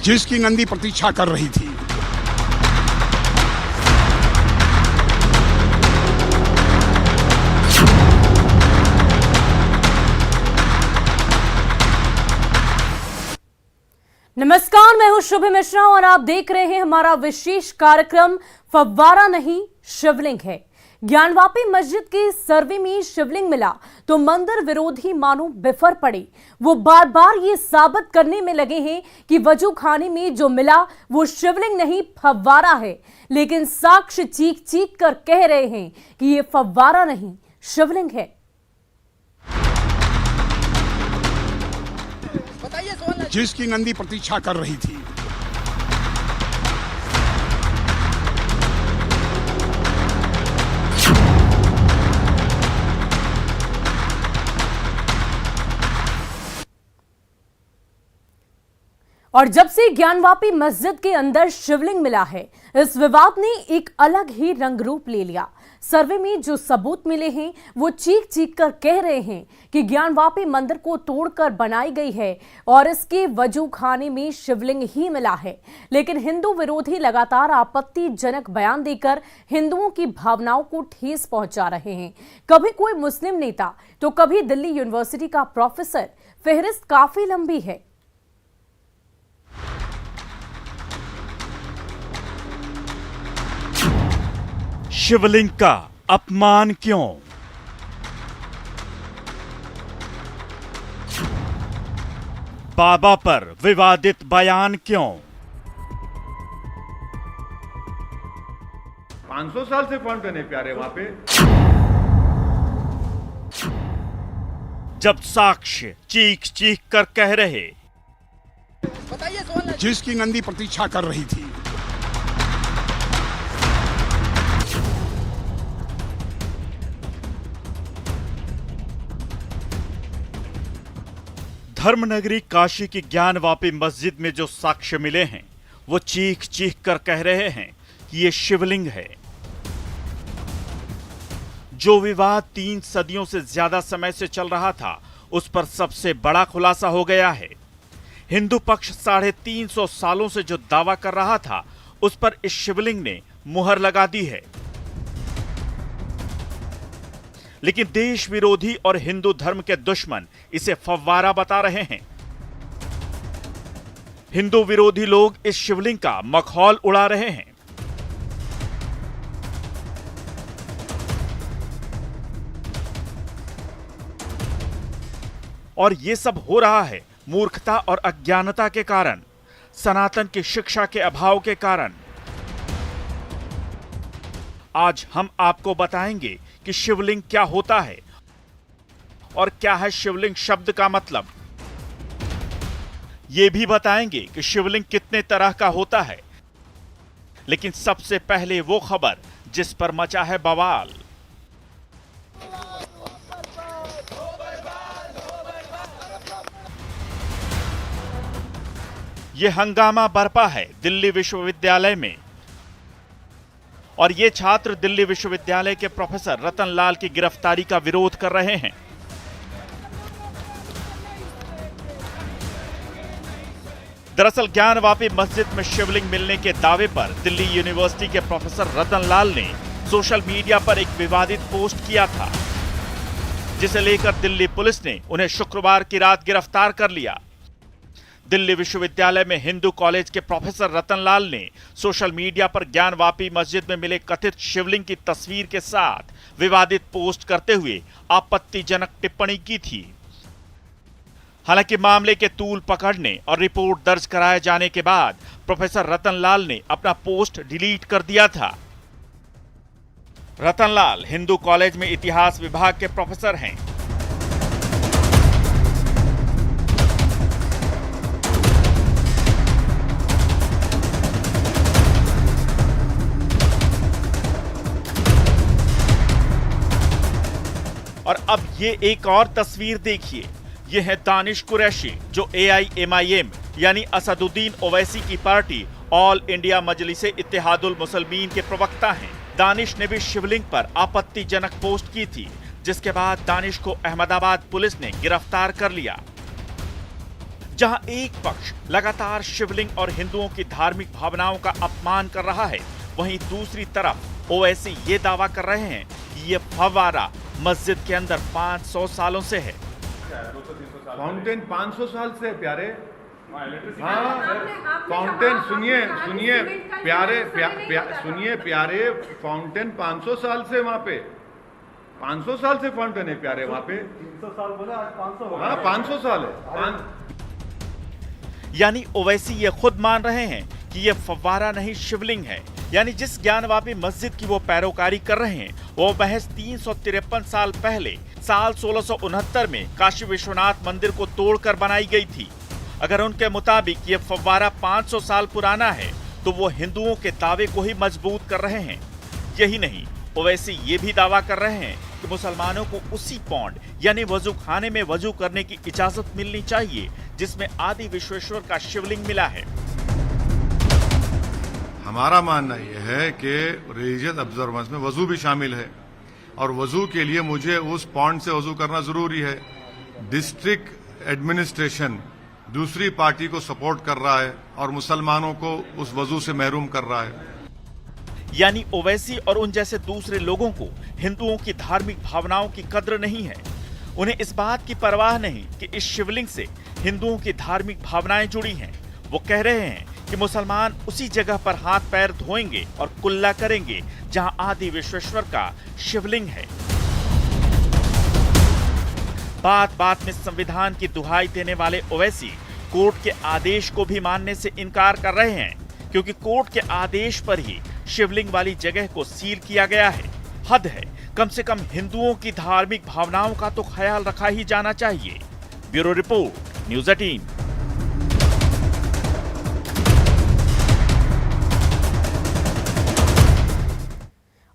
जिसकी नंदी प्रतीक्षा कर रही थी। नमस्कार, मैं हूं शुभ मिश्रा और आप देख रहे हैं हमारा विशेष कार्यक्रम फव्वारा नहीं शिवलिंग है। ज्ञानवापी मस्जिद के सर्वे में शिवलिंग मिला तो मंदिर विरोधी मानो बिफर पड़े। वो बार बार ये साबित करने में लगे हैं कि वजू खाने में जो मिला वो शिवलिंग नहीं फव्वारा है, लेकिन साक्ष्य चीख चीख कर कह रहे हैं कि ये फव्वारा नहीं शिवलिंग है। जिसकी नंदी प्रतीक्षा कर रही थी। और जब से ज्ञानवापी मस्जिद के अंदर शिवलिंग मिला है, इस विवाद ने एक अलग ही रंग रूप ले लिया। सर्वे में जो सबूत मिले हैं वो चीख चीख कर कह रहे हैं कि ज्ञानवापी मंदिर को तोड़कर बनाई गई है और इसके वजू खाने में शिवलिंग ही मिला है। लेकिन हिंदू विरोधी लगातार आपत्तिजनक बयान देकर हिंदुओं की भावनाओं को ठेस पहुंचा रहे हैं। कभी कोई मुस्लिम नेता तो कभी दिल्ली यूनिवर्सिटी का प्रोफेसर। फहरिस्त काफी लंबी है। शिवलिंग का अपमान क्यों? बाबा पर विवादित बयान क्यों? 500 साल से फाउंटेन है प्यारे वहां पे। जब साक्ष्य चीख चीख कर कह रहे, जिसकी नंदी प्रतीक्षा कर रही थी। धर्मनगरी काशी की ज्ञानवापी मस्जिद में जो साक्ष्य मिले हैं वो चीख चीख कर कह रहे हैं कि ये शिवलिंग है। जो विवाद 3 सदियों से ज्यादा समय से चल रहा था उस पर सबसे बड़ा खुलासा हो गया है। हिंदू पक्ष 350 सालों से जो दावा कर रहा था उस पर इस शिवलिंग ने मुहर लगा दी है। लेकिन देश विरोधी और हिंदू धर्म के दुश्मन इसे फव्वारा बता रहे हैं। हिंदू विरोधी लोग इस शिवलिंग का मखौल उड़ा रहे हैं। और यह सब हो रहा है मूर्खता और अज्ञानता के कारण, सनातन की शिक्षा के अभाव के कारण। आज हम आपको बताएंगे कि शिवलिंग क्या होता है और क्या है शिवलिंग शब्द का मतलब। यह भी बताएंगे कि शिवलिंग कितने तरह का होता है। लेकिन सबसे पहले वो खबर जिस पर मचा है बवाल। यह हंगामा बरपा है दिल्ली विश्वविद्यालय में और ये छात्र दिल्ली विश्वविद्यालय के प्रोफेसर रतन लाल की गिरफ्तारी का विरोध कर रहे हैं। दरअसल ज्ञानवापी मस्जिद में शिवलिंग मिलने के दावे पर दिल्ली यूनिवर्सिटी के प्रोफेसर रतन लाल ने सोशल मीडिया पर एक विवादित पोस्ट किया था, जिसे लेकर दिल्ली पुलिस ने उन्हें शुक्रवार की रात गिरफ्तार कर लिया। दिल्ली विश्वविद्यालय में हिंदू कॉलेज के प्रोफेसर रतन लाल ने सोशल मीडिया पर ज्ञानवापी मस्जिद में मिले कथित शिवलिंग की तस्वीर के साथ विवादित पोस्ट करते हुए आपत्तिजनक टिप्पणी की थी। हालांकि मामले के तूल पकड़ने और रिपोर्ट दर्ज कराए जाने के बाद प्रोफेसर रतन लाल ने अपना पोस्ट डिलीट कर दिया था। रतन लाल हिंदू कॉलेज में इतिहास विभाग के प्रोफेसर हैं। और अब ये एक और तस्वीर देखिए। ये है दानिश कुरैशी जो AIMIM यानी असदुद्दीन ओवैसी की party all India Majlise Ittehadul Muslimeen के प्रवक्ता हैं। दानिश ने भी शिवलिंग पर आपत्तिजनक पोस्ट की थी, जिसके बाद दानिश को अहमदाबाद पुलिस ने गिरफ्तार कर लिया। जहां एक पक्ष लगातार शिवलिंग और हिंदुओं की धार्मिक भावनाओं का अपमान कर रहा है, वहीं दूसरी तरफ ओवैसी ये दावा कर रहे हैं कि ये फव्वारा मस्जिद के अंदर 500 सालों से है। फाउंटेन 500 साल से है प्यारे। हाँ, फाउंटेन सुनिए प्यारे, फाउंटेन 500 साल से वहाँ पे 500 साल से फाउंटेन है प्यारे वहाँ पे। 300 साल बोला, आज 500 हो गया। हाँ, 500 साल है। यानी ओवैसी ये खुद मान रहे हैं कि ये फव्वारा नहीं शिवलिंग है। यानी जिस ज्ञानवापी मस्जिद की वो पैरोकारी कर रहे हैं वो महज 353 साल पहले साल 1669 में काशी विश्वनाथ मंदिर को तोड़कर बनाई गई थी। अगर उनके मुताबिक ये फव्वारा 500 साल पुराना है तो वो हिंदुओं के दावे को ही मजबूत कर रहे हैं। यही नहीं, ओवैसी ये भी दावा कर रहे हैं कि मुसलमानों को उसी पौंड यानी वजू खाने में वजू करने की इजाजत मिलनी चाहिए जिसमें आदि विश्वेश्वर का शिवलिंग मिला है। हमारा मानना यह है कि रिलीजियस ऑब्जर्वेंस में वजू भी शामिल है और वजू के लिए मुझे उस पॉइंट से वजू करना जरूरी है। डिस्ट्रिक्ट एडमिनिस्ट्रेशन दूसरी पार्टी को सपोर्ट कर रहा है और मुसलमानों को उस वजू से महरूम कर रहा है। यानी ओवैसी और उन जैसे दूसरे लोगों को हिंदुओं की धार्मिक भावनाओं की कद्र नहीं है। उन्हें इस बात की परवाह नहीं कि इस शिवलिंग से हिंदुओं की धार्मिक भावनाएं जुड़ी हैं। वो कह रहे हैं कि मुसलमान उसी जगह पर हाथ पैर धोएंगे और कुल्ला करेंगे जहां आदि विश्वेश्वर का शिवलिंग है। बात बात में संविधान की दुहाई देने वाले ओवैसी कोर्ट के आदेश को भी मानने से इनकार कर रहे हैं, क्योंकि कोर्ट के आदेश पर ही शिवलिंग वाली जगह को सील किया गया है। हद है, कम से कम हिंदुओं की धार्मिक भावनाओं का तो ख्याल रखा ही जाना चाहिए। Bureau report, news 18।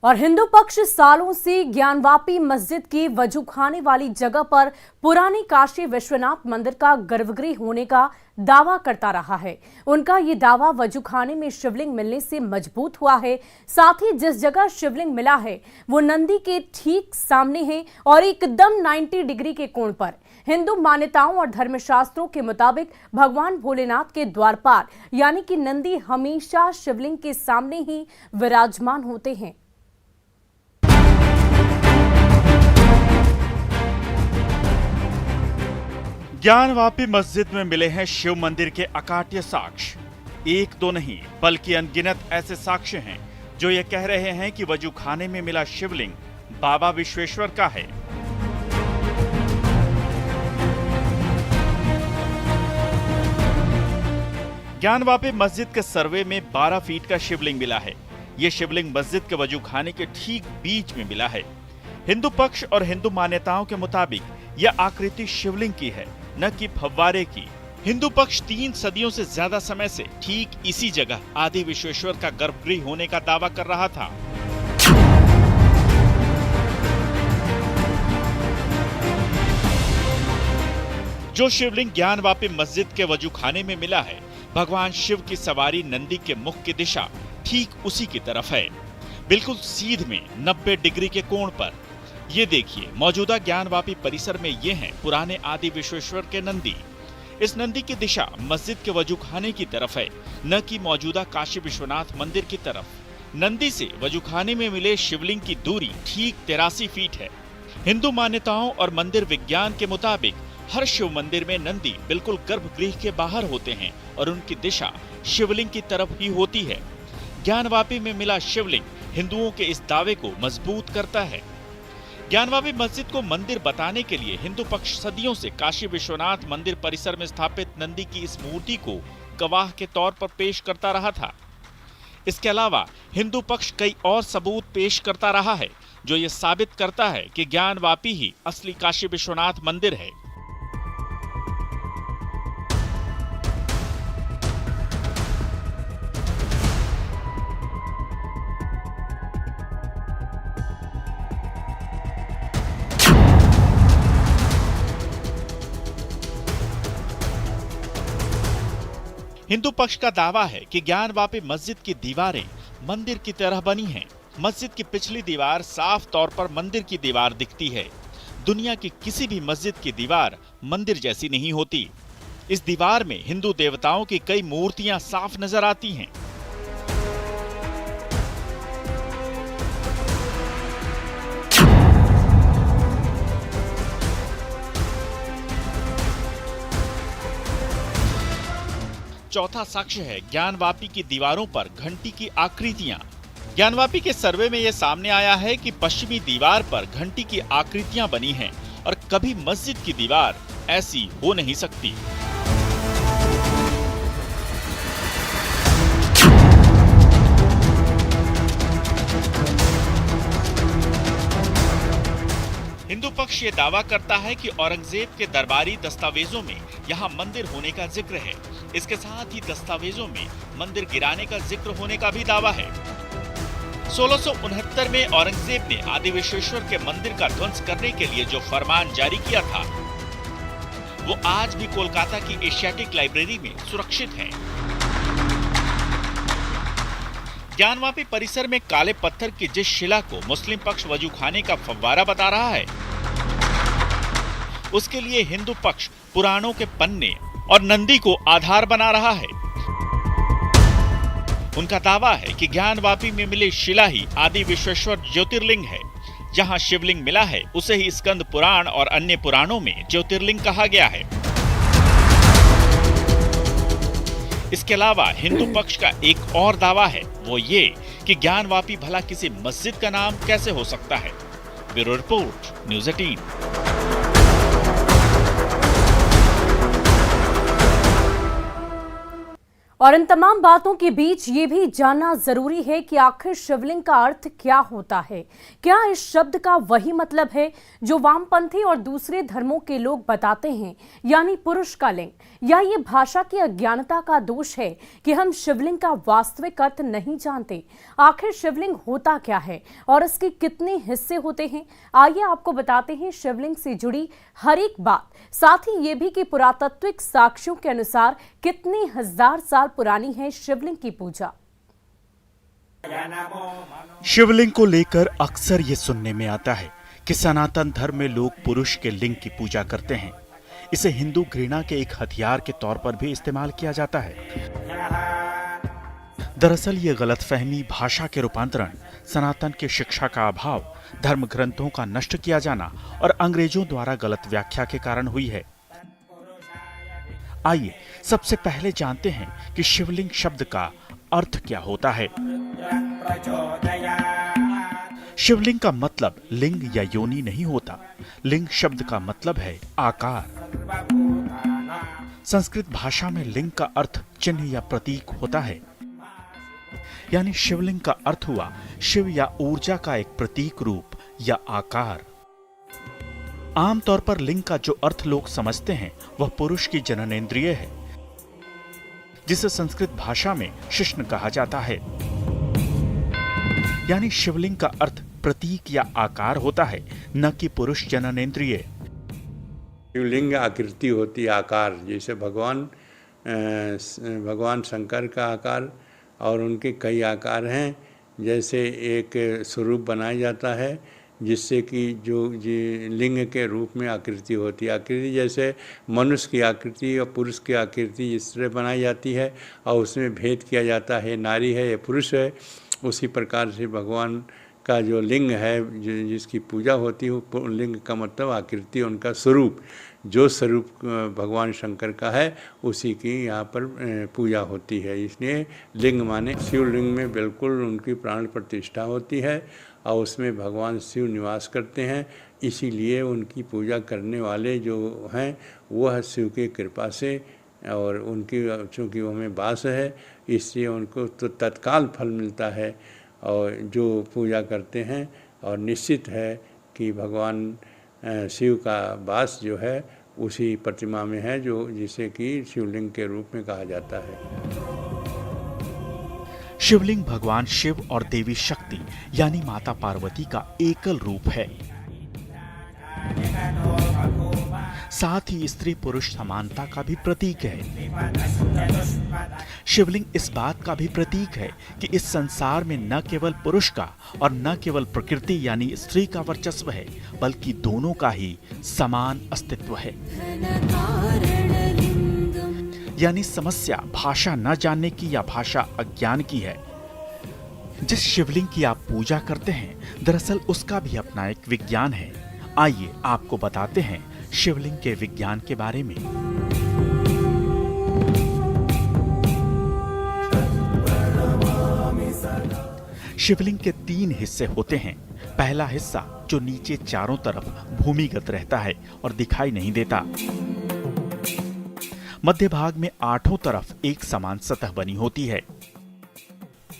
और हिंदू पक्ष सालों से ज्ञानवापी मस्जिद की वजूखाने वाली जगह पर पुरानी काशी विश्वनाथ मंदिर का गर्भगृह होने का दावा करता रहा है। उनका ये दावा वजूखाने में शिवलिंग मिलने से मजबूत हुआ है। साथ ही जिस जगह शिवलिंग मिला है वो नंदी के ठीक सामने है और एकदम 90 डिग्री के कोण पर। हिंदू मान्यताओं और धर्मशास्त्रों के मुताबिक भगवान भोलेनाथ के द्वारपाल यानी कि नंदी हमेशा शिवलिंग के सामने ही विराजमान होते हैं। ज्ञानवापी मस्जिद में मिले हैं शिव मंदिर के अकाट्य साक्ष्य। एक दो नहीं बल्कि अनगिनत ऐसे साक्ष्य हैं जो ये कह रहे हैं कि वजूखाने में मिला शिवलिंग बाबा विश्वेश्वर का है। ज्ञानवापी मस्जिद के सर्वे में 12 फीट का शिवलिंग मिला है। ये शिवलिंग मस्जिद के वजूखाने के ठीक बीच में मिला है। हिंदू पक्ष और हिंदू मान्यताओं के मुताबिक यह आकृति शिवलिंग की है, न कि फव्वारे की। हिंदू पक्ष 3 सदियों से ज्यादा समय से ठीक इसी जगह आदि विश्वेश्वर का गर्भगृह होने का दावा कर रहा था। जो शिवलिंग ज्ञानवापी मस्जिद के वजूखाने में मिला है, भगवान शिव की सवारी नंदी के मुख की दिशा ठीक उसी की तरफ है, बिल्कुल सीध में 90 डिग्री के कोण पर। ये देखिए, मौजूदा ज्ञानवापी परिसर में ये हैं पुराने आदि विश्वेश्वर के नंदी। इस नंदी की दिशा मस्जिद के वजूखाने की तरफ है, न कि मौजूदा काशी विश्वनाथ मंदिर की तरफ। नंदी से वजूखाने में मिले शिवलिंग की दूरी ठीक 83 फीट है। हिंदू मान्यताओं और मंदिर विज्ञान के मुताबिक हर शिव मंदिर में नंदी बिल्कुल गर्भगृह के बाहर होते हैं और उनकी दिशा शिवलिंग की तरफ ही होती है। ज्ञानवापी में मिला शिवलिंग हिंदुओं के इस दावे को मजबूत करता है। ज्ञानवापी मस्जिद को मंदिर बताने के लिए हिंदू पक्ष सदियों से काशी विश्वनाथ मंदिर परिसर में स्थापित नंदी की इस मूर्ति को गवाह के तौर पर पेश करता रहा था। इसके अलावा हिंदू पक्ष कई और सबूत पेश करता रहा है जो ये साबित करता है कि ज्ञानवापी ही असली काशी विश्वनाथ मंदिर है। हिंदू पक्ष का दावा है कि ज्ञानवापी मस्जिद की दीवारें मंदिर की तरह बनी हैं। मस्जिद की पिछली दीवार साफ तौर पर मंदिर की दीवार दिखती है। दुनिया की किसी भी मस्जिद की दीवार मंदिर जैसी नहीं होती। इस दीवार में हिंदू देवताओं की कई मूर्तियां साफ नजर आती हैं। चौथा साक्ष्य है ज्ञानवापी की दीवारों पर घंटी की आकृतियां। ज्ञानवापी के सर्वे में यह सामने आया है कि पश्चिमी दीवार पर घंटी की आकृतियां बनी हैं और कभी मस्जिद की दीवार ऐसी हो नहीं सकती। हिंदू पक्ष ये दावा करता है कि औरंगजेब के दरबारी दस्तावेजों में यहाँ मंदिर होने का जिक्र है। इसके साथ ही दस्तावेजों में मंदिर गिराने का जिक्र होने का भी दावा है। 1669 में औरंगजेब ने आदि विश्वेश्वर के मंदिर का ध्वंस करने के लिए जो फरमान जारी किया था, वो आज भी कोलकाता की एशियाटिक लाइब्रेरी में सुरक्षित है। ज्ञानवापी परिसर में काले पत्थर की जिस शिला को मुस्लिम पक्ष वजू खाने का फव्वारा बता रहा है, उसके लिए हिंदू पक्ष पुराणों के पन्ने और नंदी को आधार बना रहा है। उनका दावा है कि ज्ञानवापी में मिले शिला ही आदि विश्वेश्वर ज्योतिर्लिंग है। जहां शिवलिंग मिला है उसे ही स्कंद पुराण और अन्य पुराणों में ज्योतिर्लिंग कहा गया है। इसके अलावा हिंदू पक्ष का एक और दावा है, वो ये कि ज्ञानवापी भला किसी मस्जिद का नाम कैसे हो सकता है। Bureau report, news 18। और इन तमाम बातों के बीच ये भी जानना जरूरी है कि आखिर शिवलिंग का अर्थ क्या होता है। क्या इस शब्द का वही मतलब है जो वामपंथी और दूसरे धर्मों के लोग बताते हैं, यानी पुरुष का लिंग, या ये भाषा की अज्ञानता का दोष है कि हम शिवलिंग का वास्तविक अर्थ नहीं जानते। आखिर शिवलिंग होता क्या है और इसके कितने हिस्से होते हैं, आइए आपको बताते हैं शिवलिंग से जुड़ी हर एक बात। साथ ही ये भी कि पुरातात्विक साक्ष्यों के अनुसार कितनी हजार साल पुरानी है शिवलिंग की पूजा। शिवलिंग को लेकर अक्सर ये सुनने में आता है कि सनातन धर्म में लोग पुरुष के लिंग की पूजा करते हैं। इसे हिंदू घृणा के एक हथियार के तौर पर भी इस्तेमाल किया जाता है। दरअसल ये गलतफहमी, भाषा के रूपांतरण, सनातन की शिक्षा का अभाव, धर्म ग्रंथों का नष्ट किया जाना और अंग्रेजों द्वारा गलत व्याख्या के कारण हुई है। आइए सबसे पहले जानते हैं कि शिवलिंग शब्द का अर्थ क्या होता है। शिवलिंग का मतलब लिंग या योनि नहीं होता। लिंग शब्द का मतलब है आकार। संस्कृत भाषा में लिंग का अर्थ चिन्ह या प्रतीक होता है। यानी शिवलिंग का अर्थ हुआ शिव या ऊर्जा का एक प्रतीक रूप या आकार। आमतौर पर लिंग का जो अर्थ लोग समझते हैं वह पुरुष की जननेंद्रिय है, जिसे संस्कृत भाषा में शिश्न कहा जाता है। यानी शिवलिंग का अर्थ प्रतीक या आकार होता है, न कि पुरुष जननेंद्रिय। शिवलिंग आकृति होती है, आकार। जैसे भगवान शंकर का आकार और उनके कई आकार हैं। जैसे एक स्वरूप बनाया जाता है जिससे कि जो लिंग के रूप में आकृति होती है। आकृति जैसे मनुष्य की आकृति और पुरुष की आकृति जिस तरह बनाई जाती है और उसमें भेद किया जाता है, नारी है या पुरुष है, उसी प्रकार से भगवान का जो लिंग है जिसकी पूजा होती है, लिंग का मतलब आकृति, उनका स्वरूप, जो स्वरूप भगवान शंकर का है उसी की यहाँ पर पूजा होती है। इसलिए लिंग माने शिवलिंग में बिल्कुल उनकी प्राण प्रतिष्ठा होती है और उसमें भगवान शिव निवास करते हैं। इसीलिए उनकी पूजा करने वाले जो हैं वह शिव की कृपा से और उनकी चूँकि हमें वास है, इसलिए उनको तो तत्काल फल मिलता है। और जो पूजा करते हैं और निश्चित है कि भगवान शिव का वास जो है उसी प्रतिमा में है, जो जिसे कि शिवलिंग के रूप में कहा जाता है। शिवलिंग भगवान शिव और देवी शक्ति यानी माता पार्वती का एकल रूप है। साथ ही स्त्री पुरुष समानता का भी प्रतीक है। शिवलिंग इस बात का भी प्रतीक है कि इस संसार में न केवल पुरुष का और न केवल प्रकृति यानी स्त्री का वर्चस्व है, बल्कि दोनों का ही समान अस्तित्व है। यानी समस्या भाषा न जानने की या भाषा अज्ञान की है। जिस शिवलिंग की आप पूजा करते हैं दरअसल उसका भी अपना एक विज्ञान है। आइए आपको बताते हैं शिवलिंग के विज्ञान के बारे में। शिवलिंग के 3 हिस्से होते हैं। पहला हिस्सा जो नीचे चारों तरफ भूमिगत रहता है और दिखाई नहीं देता। मध्य भाग में 8 तरफ एक समान सतह बनी होती है।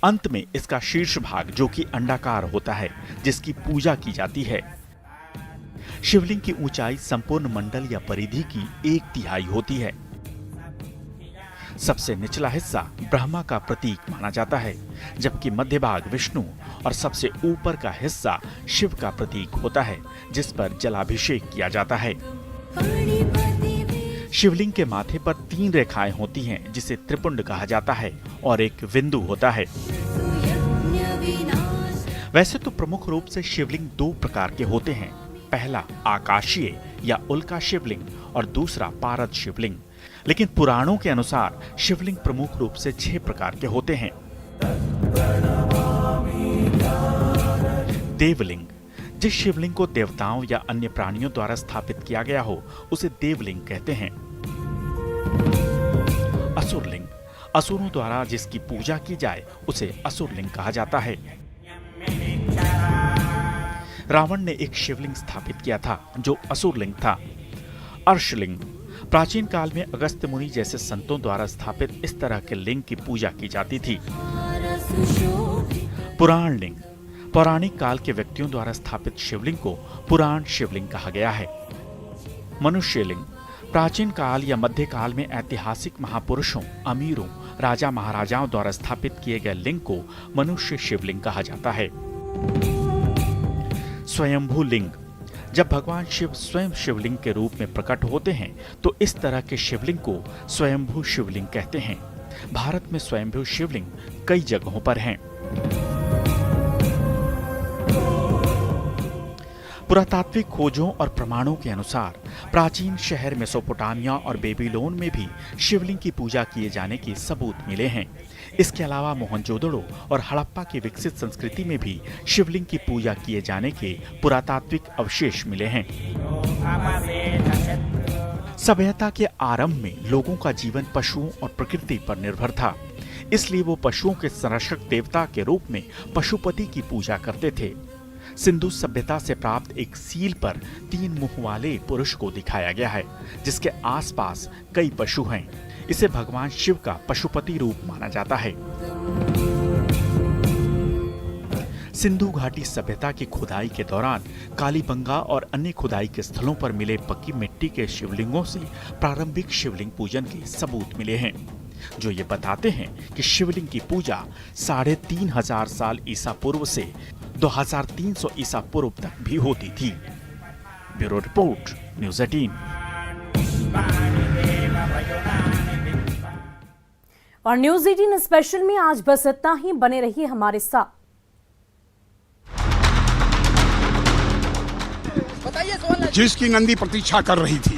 अंत में इसका शीर्ष भाग जो कि अंडाकार होता है जिसकी पूजा की जाती है। शिवलिंग की ऊंचाई संपूर्ण मंडल या परिधि की 1/3 होती है। सबसे निचला हिस्सा ब्रह्मा का प्रतीक माना जाता है, जबकि मध्य भाग विष्णु और सबसे ऊपर का हिस्सा शिव का प्रतीक होता है जिस पर जलाभिषेक किया जाता है। शिवलिंग के माथे पर 3 रेखाएं होती हैं जिसे त्रिपुंड कहा जाता है और एक बिंदु होता है। वैसे तो प्रमुख रूप से शिवलिंग 2 प्रकार के होते हैं। पहला आकाशीय या उल्का शिवलिंग और दूसरा पारद शिवलिंग। लेकिन पुराणों के अनुसार शिवलिंग प्रमुख रूप से 6 प्रकार के होते हैं। देवलिंग, जिस शिवलिंग को देवताओं या अन्य प्राणियों द्वारा स्थापित किया गया हो उसे देवलिंग कहते हैं। असुरलिंग, असुरों द्वारा जिसकी पूजा की जाए उसे असुरलिंग कहा जाता है। रावण ने एक शिवलिंग स्थापित किया था जो असुरलिंग था। अर्शलिंग, प्राचीन काल में अगस्त्य मुनि जैसे संतों द्वारा स्थापित इस तरह के लिंग की पूजा की जाती थी। पुराण लिंग, पौराणिक काल के व्यक्तियों द्वारा स्थापित शिवलिंग को पुराण शिवलिंग कहा गया है। मनुष्य लिंग, प्राचीन काल या मध्य काल में ऐतिहासिक महापुरुषों, अमीरों, राजा महाराजाओं द्वारा स्थापित किए गए लिंग को मनुष्य शिवलिंग कहा जाता है। स्वयंभू लिंग, जब भगवान शिव स्वयं शिवलिंग के रूप में प्रकट होते हैं तो इस तरह के शिवलिंग को स्वयंभू शिवलिंग कहते हैं। भारत में स्वयंभू शिवलिंग कई जगहों पर हैं। पुरातात्विक खोजों और प्रमाणों के अनुसार प्राचीन शहर मेसोपोटामिया और बेबीलोन में भी शिवलिंग की पूजा किए जाने के सबूत मिले हैं। इसके अलावा मोहनजोदड़ो और हड़प्पा की विकसित संस्कृति में भी शिवलिंग की पूजा किए जाने के पुरातात्विक अवशेष मिले हैं। सभ्यता के आरंभ में लोगों का जीवन पशुओं और प्रकृति पर निर्भर था, इसलिए वो पशुओं के संरक्षक देवता के रूप में पशुपति की पूजा करते थे। सिंधु सभ्यता से प्राप्त एक सील पर 3 मुंह वाले पुरुष को दिखाया गया है जिसके आसपास कई पशु हैं। इसे भगवान शिव का पशुपति रूप माना जाता है। सिंधु घाटी सभ्यता की खुदाई के दौरान कालीबंगा और अन्य खुदाई के स्थलों पर मिले पक्की मिट्टी के शिवलिंगों से प्रारंभिक शिवलिंग पूजन के सबूत मिले हैं, जो ये बताते हैं कि शिवलिंग की पूजा 3500 साल ईसा पूर्व से 2300 ईसा पूर्व तक भी होती थी। Bureau report, news 18। और न्यूज़ 18 स्पेशल में आज बस इतना ही। बने रहिए हमारे साथ। जिसकी नंदी प्रतीक्षा कर रही थी